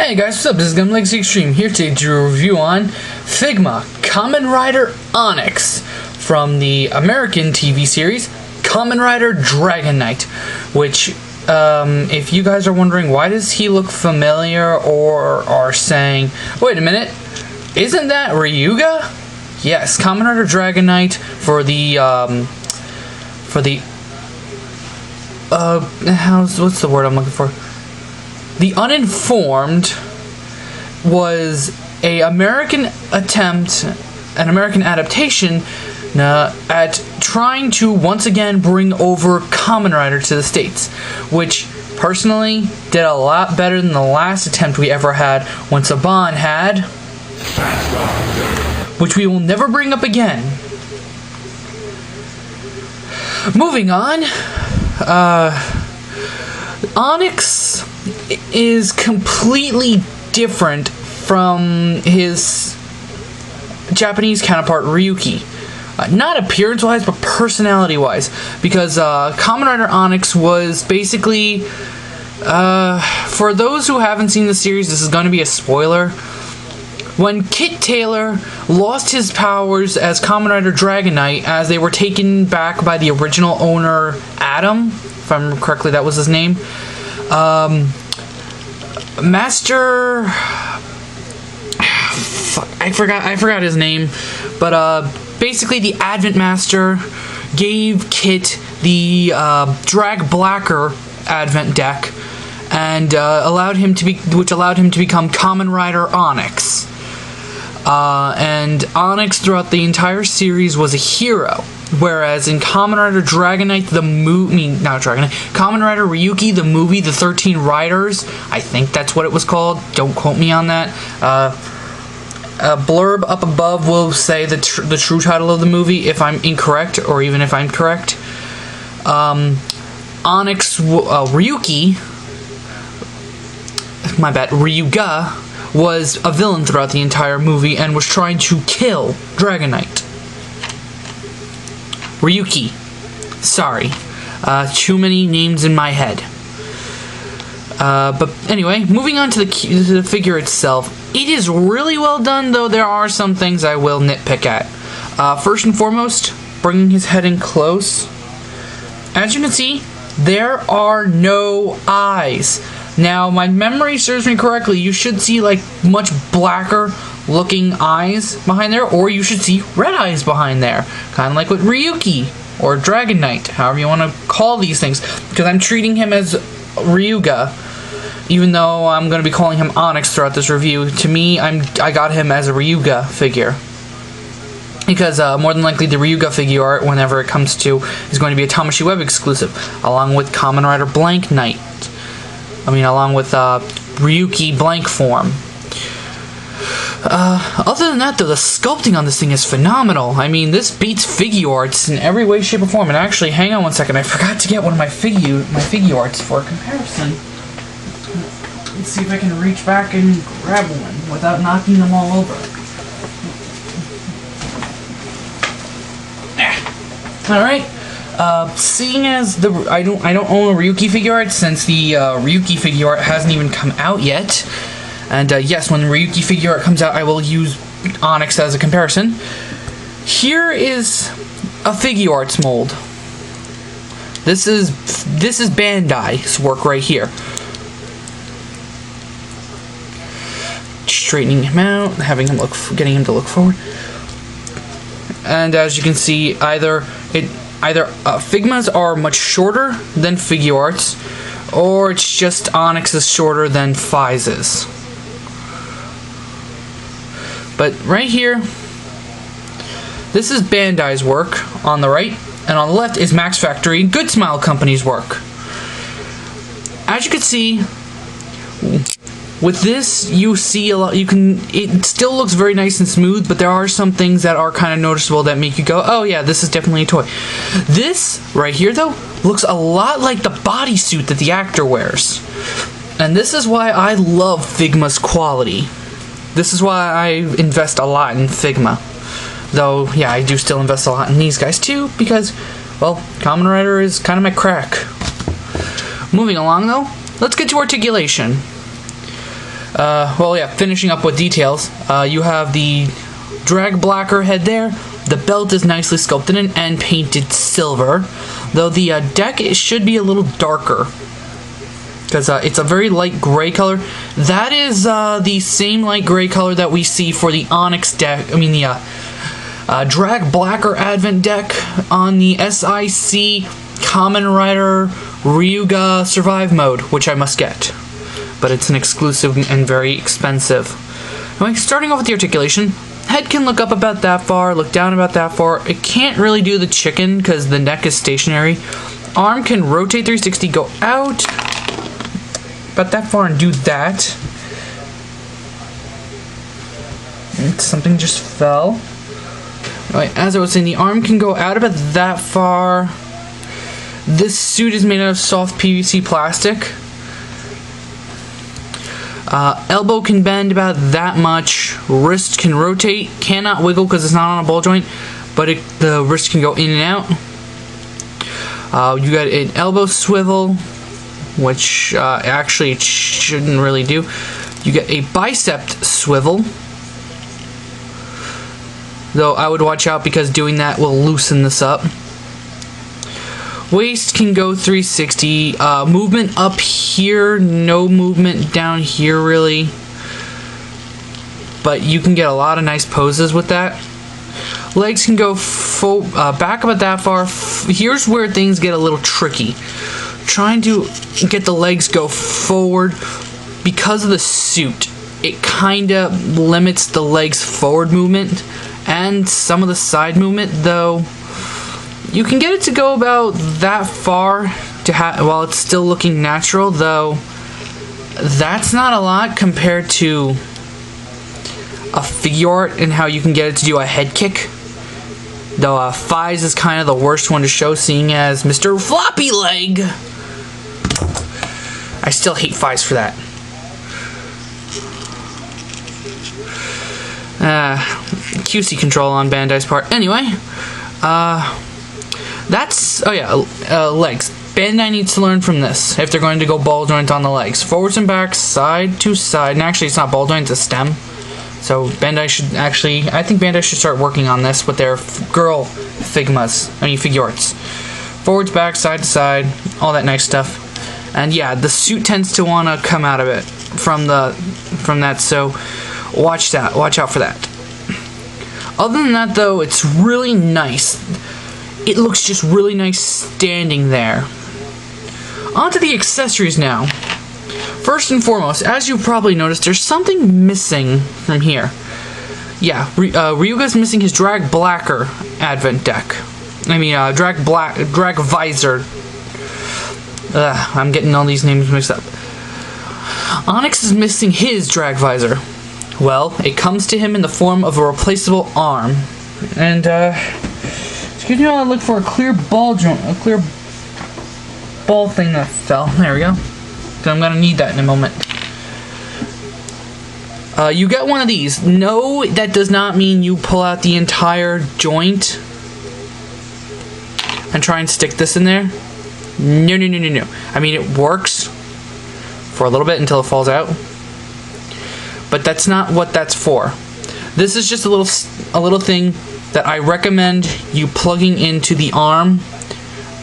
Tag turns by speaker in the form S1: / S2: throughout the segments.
S1: Hey guys, what's up? This is GundamLegacyExtreme here to do a review on Figma Kamen Rider Onyx from the American TV series Kamen Rider Dragon Knight, which, if you guys are wondering why does he look familiar or are saying, wait a minute, isn't that Ryuga? Yes, Kamen Rider Dragon Knight for the, what's the word I'm looking for? The Uninformed was an American adaptation at trying to once again bring over Kamen Rider to the States, which personally did a lot better than the last attempt we ever had when Saban had, which we will never bring up again. Moving on, Onyx is completely different from his Japanese counterpart Ryuki. Not appearance-wise, but personality-wise. Because Kamen Rider Onyx was basically... for those who haven't seen the series, this is going to be a spoiler. When Kit Taylor lost his powers as Kamen Rider Dragon Knight, as they were taken back by the original owner, Adam, if I remember correctly, that was his name. Master... I forgot his name, but basically the Advent Master gave Kit the Drag Blacker Advent deck, and allowed him to become Kamen Rider Onyx. And Onyx throughout the entire series was a hero, whereas in Kamen Rider Dragon Knight, Kamen Rider Ryuki, the movie, The 13 Riders, I think that's what it was called, don't quote me on that. A blurb up above will say the true title of the movie if I'm incorrect, or even if I'm correct. Ryuga was a villain throughout the entire movie and was trying to kill Dragon Knight. Ryuki. Sorry. Too many names in my head. But anyway, moving on to the figure itself. It is really well done, though there are some things I will nitpick at. First and foremost, bringing his head in close. As you can see, there are no eyes. Now, my memory serves me correctly, you should see like much blacker looking eyes behind there, or you should see red eyes behind there. Kind of like with Ryuki, or Dragon Knight, however you want to call these things. Because I'm treating him as Ryuga, even though I'm going to be calling him Onyx throughout this review. To me, I got him as a Ryuga figure. Because more than likely the Ryuga figure art, whenever it comes to, is going to be a Tamashii Web exclusive, along with Kamen Rider Blank Knight. Along with Ryuki Blank Form. Other than that, though, the sculpting on this thing is phenomenal. This beats figure arts in every way, shape, or form. And actually, hang on one second, I forgot to get one of my figure arts for a comparison. Let's see if I can reach back and grab one without knocking them all over. Alright. Seeing as I don't own a Ryuki figure art, since the Ryuki figure art hasn't even come out yet, and yes, when the Ryuki figure art comes out, I will use Onyx as a comparison. Here is a figure arts mold. This is Bandai's work right here. Straightening him out, getting him to look forward, and as you can see, either Figma's are much shorter than figure arts, or it's just Onyx is shorter than Fize's. But right here, this is Bandai's work on the right, and on the left is Max Factory Good Smile Company's work. As you can see, with this, you see a lot. It still looks very nice and smooth, but there are some things that are kind of noticeable that make you go, "Oh yeah, this is definitely a toy." This right here, though, looks a lot like the bodysuit that the actor wears, and this is why I love Figma's quality. This is why I invest a lot in Figma. Though, yeah, I do still invest a lot in these guys too, because, well, Kamen Rider is kind of my crack. Moving along, though, let's get to articulation. Well, yeah, finishing up with details. You have the drag blacker head there. The belt is nicely sculpted in and painted silver, though the deck should be a little darker because it's a very light gray color. That is the same light gray color that we see for the Onyx deck. I mean the drag blacker advent deck on the SIC Kamen Rider Ryuga Survive mode, which I must get, but it's an exclusive and very expensive. Anyway, starting off with the articulation. Head can look up about that far, look down about that far. It can't really do the chicken because the neck is stationary. Arm can rotate 360, go out about that far and do that. And something just fell. Anyway, as I was saying, the arm can go out about that far. This suit is made out of soft PVC plastic. Elbow can bend about that much. Wrist can rotate, cannot wiggle because it's not on a ball joint, but the wrist can go in and out. You got an elbow swivel, which actually it shouldn't really do. You get a bicep swivel, though I would watch out because doing that will loosen this up. Waist can go 360. Movement up here, no movement down here really. But you can get a lot of nice poses with that. Legs can go back about that far. Here's where things get a little tricky. Trying to get the legs go forward because of the suit. It kind of limits the legs forward movement and some of the side movement, though. You can get it to go about that far while it's still looking natural, though that's not a lot compared to a figure art and how you can get it to do a head kick. Though Fies is kind of the worst one to show, seeing as Mr. Floppy Leg. I still hate Fies for that. QC control on Bandai's part. Anyway, that's, oh yeah, legs. Bandai needs to learn from this if they're going to go ball joint on the legs. Forwards and backs, side to side. And actually, it's not ball joint, it's a stem. So Bandai should actually, I think Bandai should start working on this with their girl figure arts. Forwards, back, side to side, all that nice stuff. And yeah, the suit tends to want to come out of it from that, so watch out for that. Other than that though, it's really nice. It looks just really nice standing there. On to the accessories now. First and foremost, as you probably noticed, there's something missing from here. Yeah, Ryuga's missing his drag blacker advent deck. I mean, drag visor. I'm getting all these names mixed up. Onyx is missing his drag visor. Well, it comes to him in the form of a replaceable arm. And, excuse me while I look for a clear ball joint, a clear ball thing that fell. There we go. So I'm gonna need that in a moment. You get one of these. No, that does not mean you pull out the entire joint and try and stick this in there. No, no, no, no, no. I mean, it works for a little bit until it falls out, but that's not what that's for. This is just a little thing that I recommend you plugging into the arm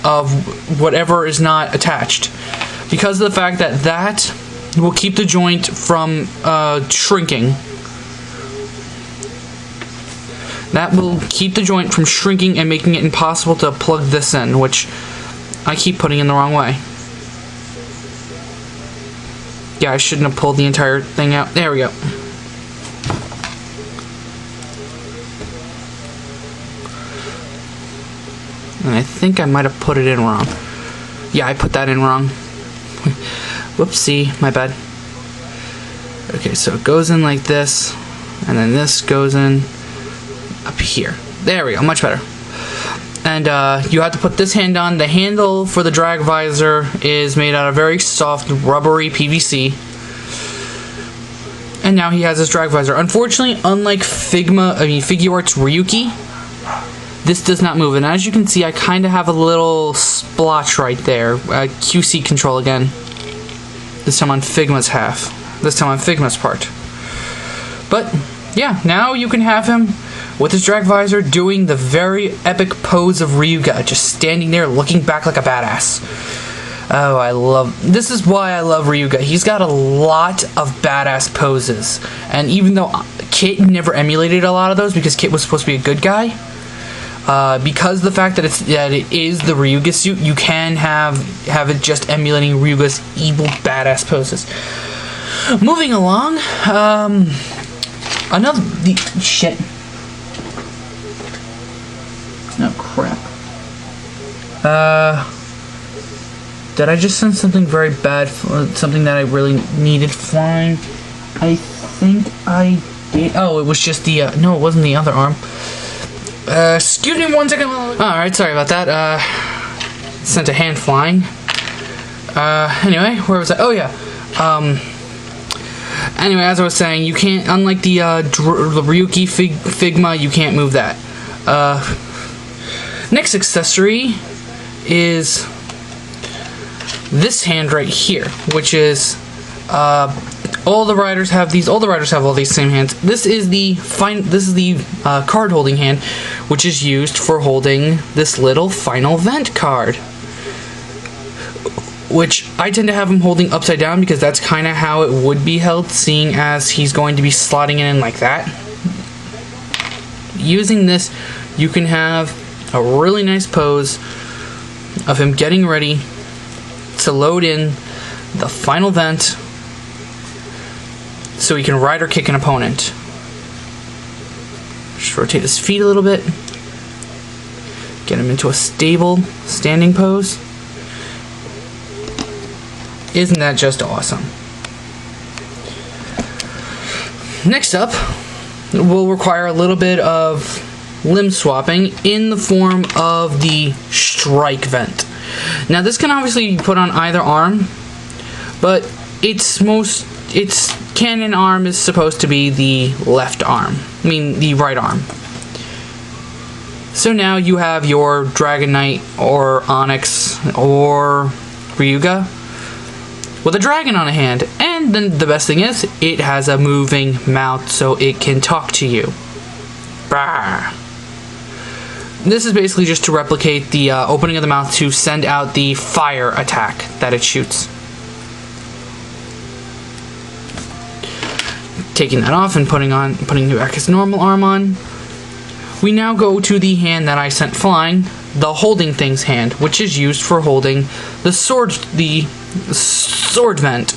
S1: of whatever is not attached, because of the fact that that will keep the joint from shrinking. That will keep the joint from shrinking and making it impossible to plug this in, which I keep putting in the wrong way. Yeah, I shouldn't have pulled the entire thing out. There we go. And I think I might have put it in wrong. Yeah, I put that in wrong. Whoopsie, my bad. Okay, so it goes in like this, and then this goes in up here. There we go, much better. And you have to put this hand on. The handle for the drag visor is made out of very soft, rubbery PVC. And now he has his drag visor. Unfortunately, unlike Figure Arts Ryuki, this does not move. And as you can see, I kind of have a little splotch right there. QC control again. This time on Figma's half. this time on Figma's part. But yeah, now you can have him with his drag visor doing the very epic pose of Ryuga, just standing there looking back like a badass. Oh, this is why I love Ryuga. He's got a lot of badass poses. And even though Kit never emulated a lot of those because Kit was supposed to be a good guy, because of the fact that it is the Ryuga suit, you can have it just emulating Ryuga's evil badass poses. Moving along, shit. No crap. Did I just send something very bad? Something that I really needed flying? I think I did. Oh, it was just the, no, it wasn't the other arm. Excuse me 1 second. Alright, sorry about that. Sent a hand flying. Anyway, where was I? Oh, yeah. Anyway, as I was saying, you can't, unlike the Ryuki Figma, you can't move that. Next accessory is this hand right here, which is, all the riders have these. All the riders have all these same hands. This is the card holding hand, which is used for holding this little final vent card, which I tend to have him holding upside down because that's kind of how it would be held, seeing as he's going to be slotting it in like that. Using this, you can have a really nice pose of him getting ready to load in the final vent so he can ride or kick an opponent. Just rotate his feet a little bit. Get him into a stable standing pose. Isn't that just awesome? Next up, will require a little bit of limb swapping in the form of the strike vent. Now this can obviously be put on either arm, but its canon arm is supposed to be the left arm. I mean the right arm. So now you have your Dragon Knight or Onyx or Ryuga with a dragon on a hand, and then the best thing is it has a moving mouth so it can talk to you. Brah. This is basically just to replicate the opening of the mouth to send out the fire attack that it shoots. Taking that off and putting back his normal arm on, we now go to the hand that I sent flying, the holding things hand, which is used for holding the sword vent,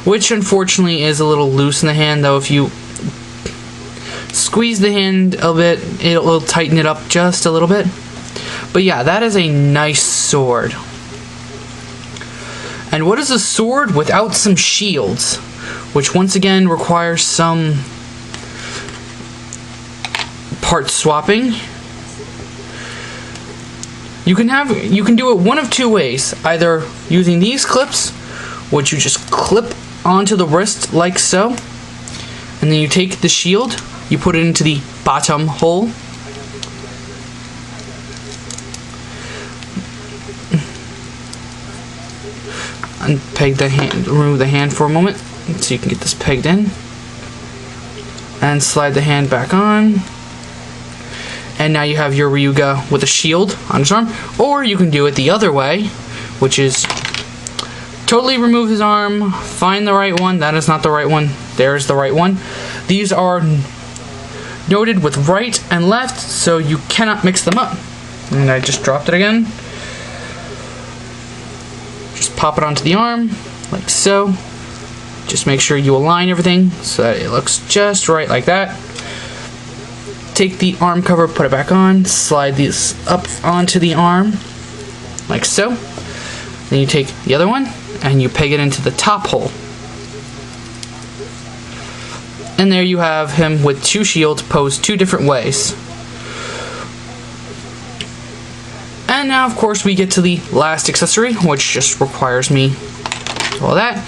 S1: which unfortunately is a little loose in the hand, though if you squeeze the hand a bit, it'll tighten it up just a little bit. But yeah, that is a nice sword. And what is a sword without some shields, which once again requires some part swapping? You can do it one of two ways, either using these clips, which you just clip onto the wrist like so, and then you take the shield, you put it into the bottom hole, unpeg the hand, remove the hand for a moment so you can get this pegged in, and slide the hand back on. And now you have your Ryuga with a shield on his arm. Or you can do it the other way, which is totally remove his arm, find the right one. That is not the right one. There's the right one. These are noted with right and left, so you cannot mix them up. And I just dropped it again. Just pop it onto the arm, like so. Just make sure you align everything so that it looks just right like that. Take the arm cover, put it back on, slide these up onto the arm, like so. Then you take the other one, and you peg it into the top hole. And there you have him with two shields posed two different ways. And now, of course, we get to the last accessory, which just requires me to do all that.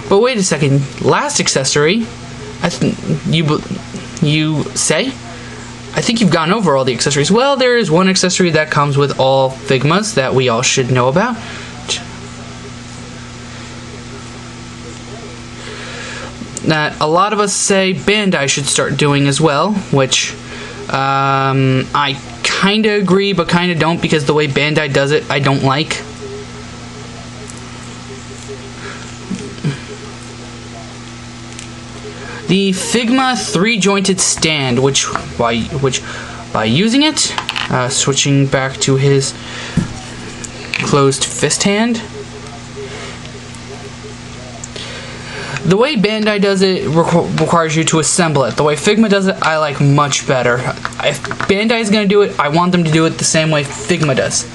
S1: But wait a second, last accessory, you say? I think you've gone over all the accessories. Well, there is one accessory that comes with all Figmas that we all should know about. that a lot of us say Bandai should start doing as well, which I kind of agree but kind of don't, because the way Bandai does it I don't like. The Figma 3-jointed stand, which by using it, switching back to his closed fist hand, the way Bandai does it requires you to assemble it. The way Figma does it, I like much better. If Bandai is going to do it, I want them to do it the same way Figma does.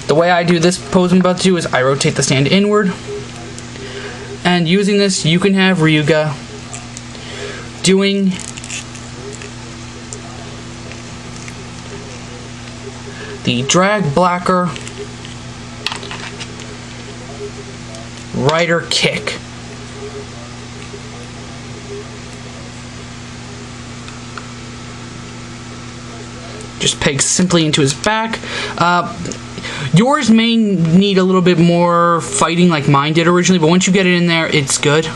S1: The way I do this pose I'm about to do is I rotate the stand inward, and using this you can have Ryuga doing the drag blacker rider kick. Just pegs simply into his back. Yours may need a little bit more fighting like mine did originally, but once you get it in there, it's good.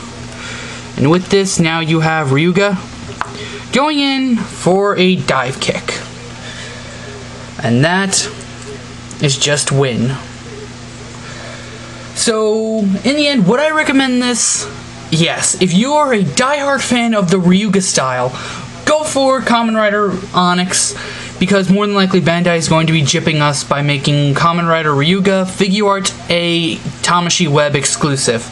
S1: And with this, now you have Ryuga going in for a dive kick. And that is just win. So, in the end, would I recommend this? Yes. If you are a diehard fan of the Ryuga style, go for Kamen Rider Onyx, because more than likely Bandai is going to be gypping us by making Kamen Rider Ryuga Figuart a Tamashii Web exclusive.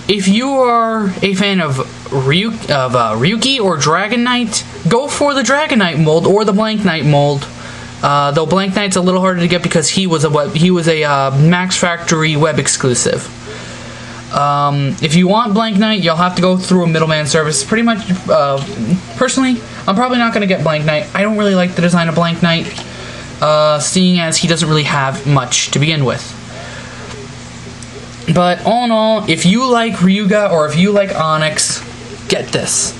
S1: If you are a fan of Ryuki or Dragon Knight, go for the Dragon Knight mold or the Blank Knight mold. Though Blank Knight's a little harder to get because he was a Max Factory Web exclusive. If you want Blank Knight, you'll have to go through a middleman service. Pretty much, personally, I'm probably not going to get Blank Knight. I don't really like the design of Blank Knight, seeing as he doesn't really have much to begin with. But all in all, if you like Ryuga or if you like Onyx, get this.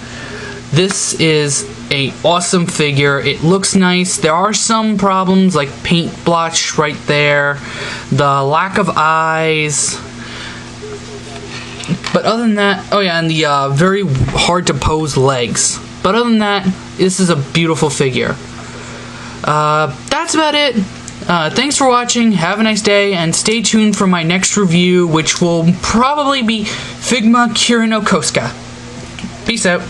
S1: This is an awesome figure. It looks nice. There are some problems like paint blotch right there, the lack of eyes. But other than that, oh yeah, and the very hard to pose legs. But other than that, this is a beautiful figure. That's about it. Thanks for watching, have a nice day, and stay tuned for my next review, which will probably be Figma Kira no Kosuka. Peace out.